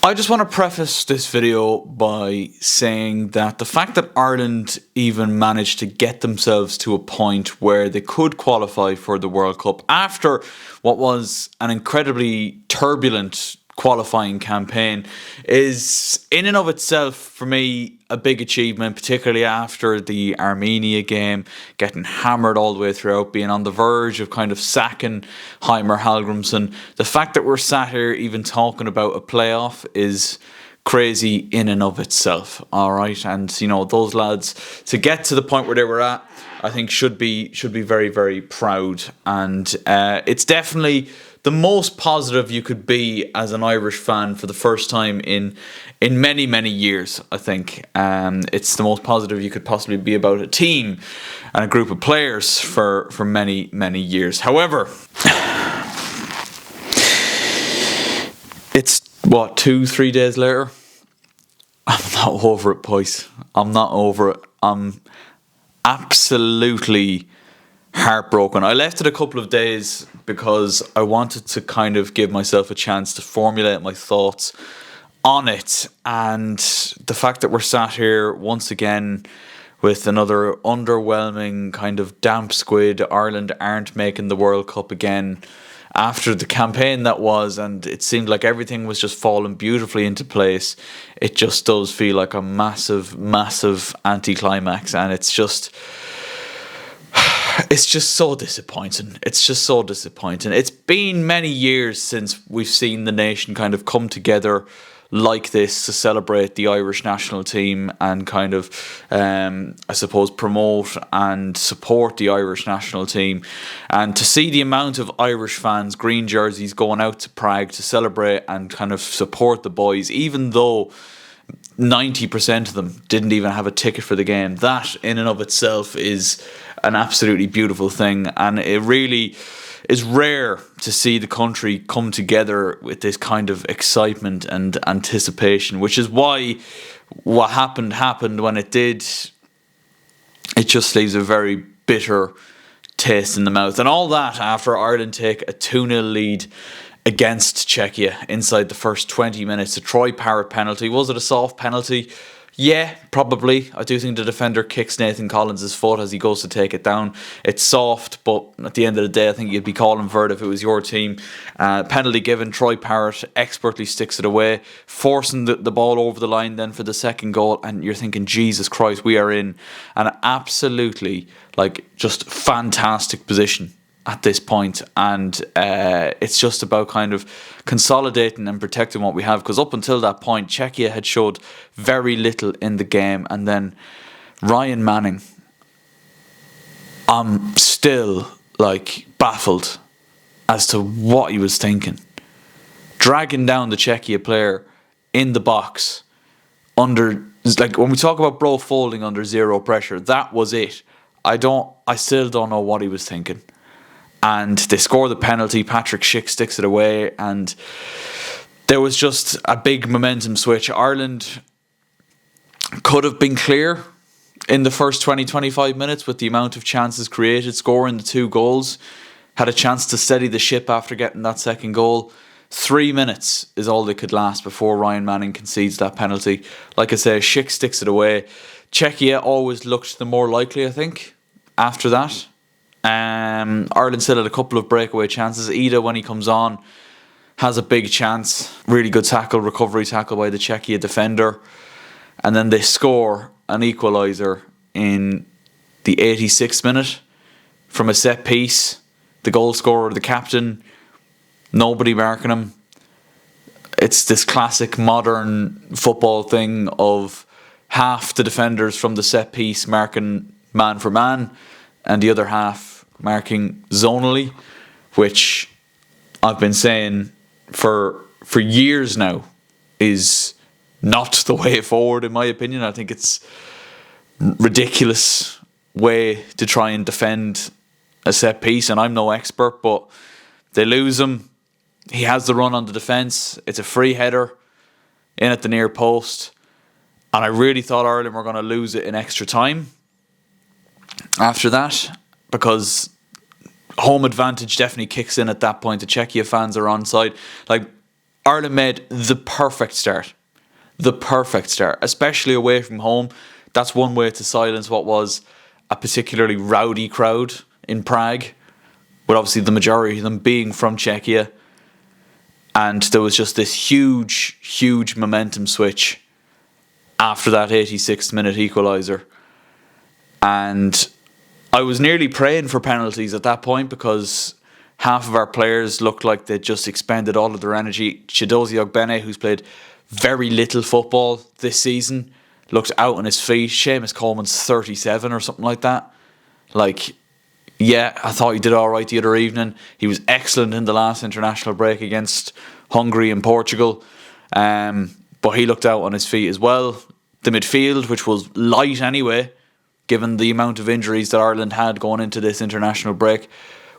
I just want to preface this video by saying that the fact that Ireland even managed to get themselves to a point where they could qualify for the World Cup after what was an incredibly turbulent qualifying campaign is in and of itself for me a big achievement, particularly after the Armenia game, getting hammered all the way throughout, being on the verge of kind of sacking Heimer Hallgrimsson. The fact that we're sat here even talking about a playoff is crazy in and of itself, all right? And you know, those lads, to get to the point where they were at, I think should be very, very proud. And it's definitely the most positive you could be as an Irish fan for the first time in many, many years, I think. It's the most positive you could possibly be about a team and a group of players for many, many years. However, it's, what, 2-3 days later? I'm not over it, boys. I'm not over it. I'm absolutely heartbroken. I left it a couple of days because I wanted to kind of give myself a chance to formulate my thoughts on it. And the fact that we're sat here once again with another underwhelming kind of damp squid, Ireland aren't making the World Cup again after the campaign that was, and it seemed like everything was just falling beautifully into place. It just does feel like a massive, massive anticlimax, and it's just so disappointing. It's just so disappointing. It's been many years since we've seen the nation kind of come together like this to celebrate the Irish national team and kind of, I suppose, promote and support the Irish national team. And to see the amount of Irish fans, green jerseys, going out to Prague to celebrate and kind of support the boys, even though 90% of them didn't even have a ticket for the game. That in and of itself is an absolutely beautiful thing, and it really is rare to see the country come together with this kind of excitement and anticipation, which is why what happened when it did. It just leaves a very bitter taste in the mouth, and all that after Ireland take a 2-0 lead against Czechia inside the first 20 minutes. A Troy Parrott penalty. Was it a soft penalty? Yeah, probably. I do think the defender kicks Nathan Collins' foot as he goes to take it down. It's soft, but at the end of the day, I think you'd be calling for it if it was your team. Penalty given. Troy Parrott expertly sticks it away, forcing the ball over the line then for the second goal. And you're thinking, Jesus Christ, we are in an absolutely, just fantastic position at this point, and it's just about kind of consolidating and protecting what we have, because up until that point Czechia had showed very little in the game. And then Ryan Manning, I'm still baffled as to what he was thinking, dragging down the Czechia player in the box under, when we talk about bro folding under zero pressure, that was it. I still don't know what he was thinking. And they score the penalty. Patrick Schick sticks it away, and there was just a big momentum switch. Ireland could have been clear in the first 20-25 minutes with the amount of chances created, scoring the 2 goals. Had a chance to steady the ship after getting that second goal. 3 minutes is all they could last before Ryan Manning concedes that penalty. Like I say, Schick sticks it away. Czechia always looked the more likely, I think, after that. Ireland still had a couple of breakaway chances. Ida, when he comes on, has a big chance. Really good recovery tackle by the Czechia defender. And then they score an equaliser in the 86th minute from a set piece. The goal scorer, the captain, nobody marking him. It's this classic modern football thing of half the defenders from the set piece marking man for man, and the other half marking zonally, which I've been saying for years now is not the way forward, in my opinion. I think it's ridiculous way to try and defend a set piece, and I'm no expert, but they lose him. He has the run on the defence. It's a free header in at the near post, and I really thought Ireland were going to lose it in extra time after that, because home advantage definitely kicks in at that point. The Czechia fans are onside. Ireland made the perfect start. The perfect start, especially away from home. That's one way to silence what was a particularly rowdy crowd in Prague, with obviously the majority of them being from Czechia. And there was just this huge, huge momentum switch after that 86th minute equaliser. And I was nearly praying for penalties at that point because half of our players looked like they'd just expended all of their energy. Chidozie Ogbene, who's played very little football this season, looked out on his feet. Seamus Coleman's 37 or something like that. Like, yeah, I thought he did all right the other evening. He was excellent in the last international break against Hungary and Portugal. But he looked out on his feet as well. The midfield, which was light anyway, given the amount of injuries that Ireland had going into this international break,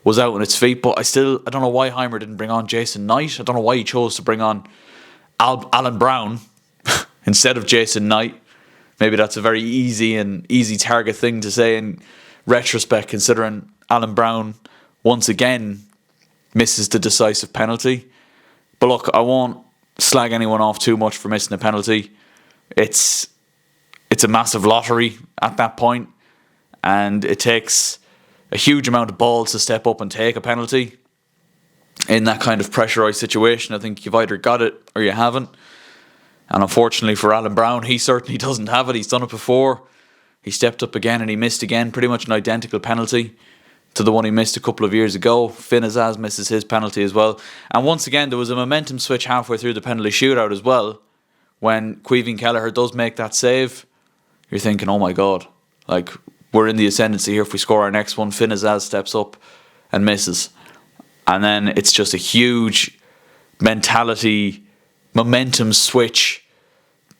was out on its feet. But I don't know why Heimer didn't bring on Jason Knight. I don't know why he chose to bring on Alan Brown instead of Jason Knight. Maybe that's a very easy target thing to say in retrospect, considering Alan Brown once again misses the decisive penalty. But look, I won't slag anyone off too much for missing a penalty. It's a massive lottery at that point, and it takes a huge amount of balls to step up and take a penalty in that kind of pressurised situation. I think you've either got it or you haven't. And unfortunately for Alan Brown, he certainly doesn't have it. He's done it before. He stepped up again and he missed again, pretty much an identical penalty to the one he missed a couple of years ago. Finn Azaz misses his penalty as well. And once again, there was a momentum switch halfway through the penalty shootout as well. When Caoimhín Kelleher does make that save, you're thinking, oh my God, like, we're in the ascendancy here. If we score our next one, Finn Azaz steps up and misses. And then it's just a huge momentum switch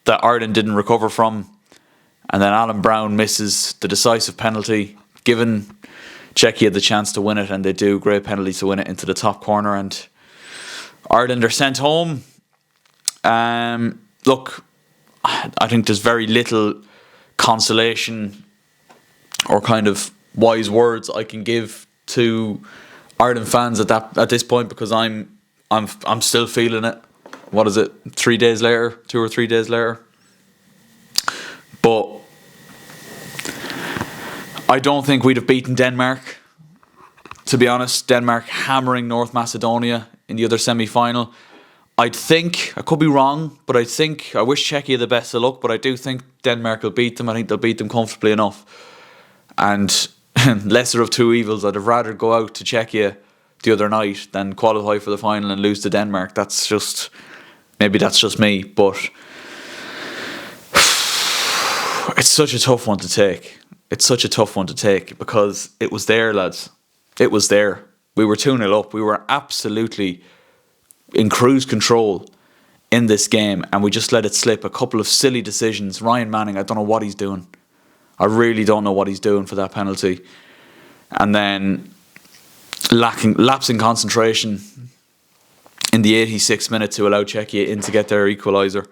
that Ireland didn't recover from. And then Alan Brown misses the decisive penalty, giving Czechia the chance to win it, and they do. Great penalty to win it into the top corner, and Ireland are sent home. Look, I think there's very little consolation or kind of wise words I can give to Ireland fans at this point, because I'm still feeling it. What is it? 3 days later, 2 or 3 days later. But I don't think we'd have beaten Denmark. To be honest, Denmark hammering North Macedonia in the other semi-final. I could be wrong, but I wish Czechia the best of luck, but I do think Denmark will beat them. I think they'll beat them comfortably enough. And lesser of two evils, I'd have rather go out to Czechia the other night than qualify for the final and lose to Denmark. Maybe that's just me, but it's such a tough one to take. It's such a tough one to take because it was there, lads. It was there. We were 2-0 up. We were absolutely in cruise control in this game, and we just let it slip. A couple of silly decisions. Ryan Manning, I don't know what he's doing. I really don't know what he's doing for that penalty. And then lapsing concentration in the 86th minute to allow Czechia in to get their equaliser.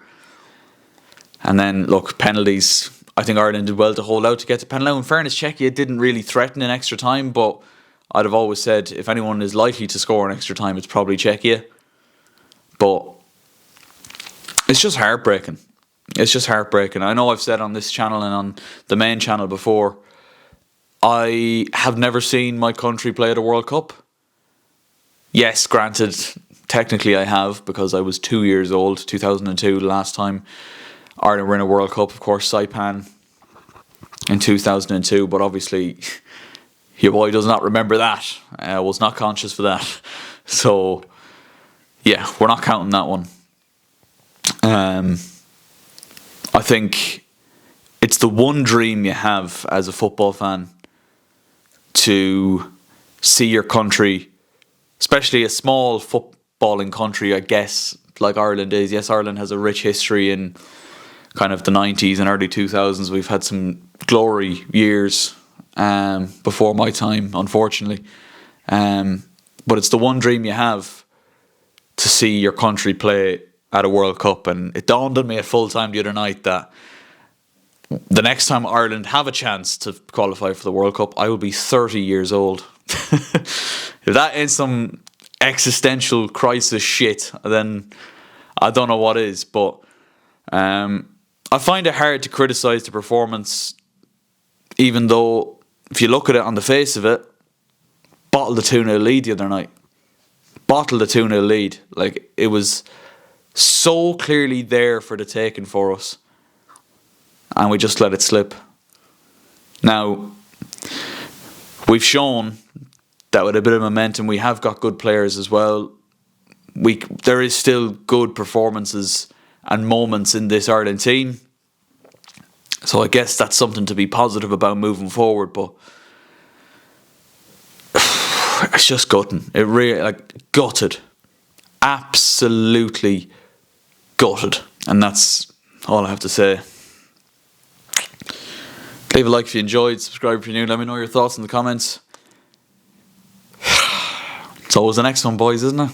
And then, look, penalties. I think Ireland did well to hold out to get to penalty. In fairness, Czechia didn't really threaten in extra time, but I'd have always said if anyone is likely to score in extra time, it's probably Czechia. But it's just heartbreaking. It's just heartbreaking. I know I've said on this channel and on the main channel before, I have never seen my country play at a World Cup. Yes, granted, technically I have, because I was 2 years old, 2002, the last time Ireland were in a World Cup. Of course, Saipan in 2002, but obviously your boy does not remember that. I was not conscious for that. So, yeah, we're not counting that one. I think it's the one dream you have as a football fan, to see your country, especially a small footballing country, I guess, like Ireland is. Yes, Ireland has a rich history in kind of the 90s and early 2000s. We've had some glory years before my time, unfortunately. But it's the one dream you have, to see your country play at a World Cup. And it dawned on me at full time the other night that the next time Ireland have a chance to qualify for the World Cup, I will be 30 years old. If that is some existential crisis shit, then I don't know what is, but I find it hard to criticise the performance, even though if you look at it on the face of it, bottled the 2-0 lead the other night. Bottled the 2-0 lead. Like, it was so clearly there for the taking for us, and we just let it slip. Now, we've shown that with a bit of momentum, we have got good players as well. There is still good performances and moments in this Ireland team, so I guess that's something to be positive about moving forward. But it's just gutting. It really, gutted, absolutely gutted, and that's all I have to say. Leave a like if you enjoyed, subscribe if you're new, let me know your thoughts in the comments. It's always the next one, boys, isn't it?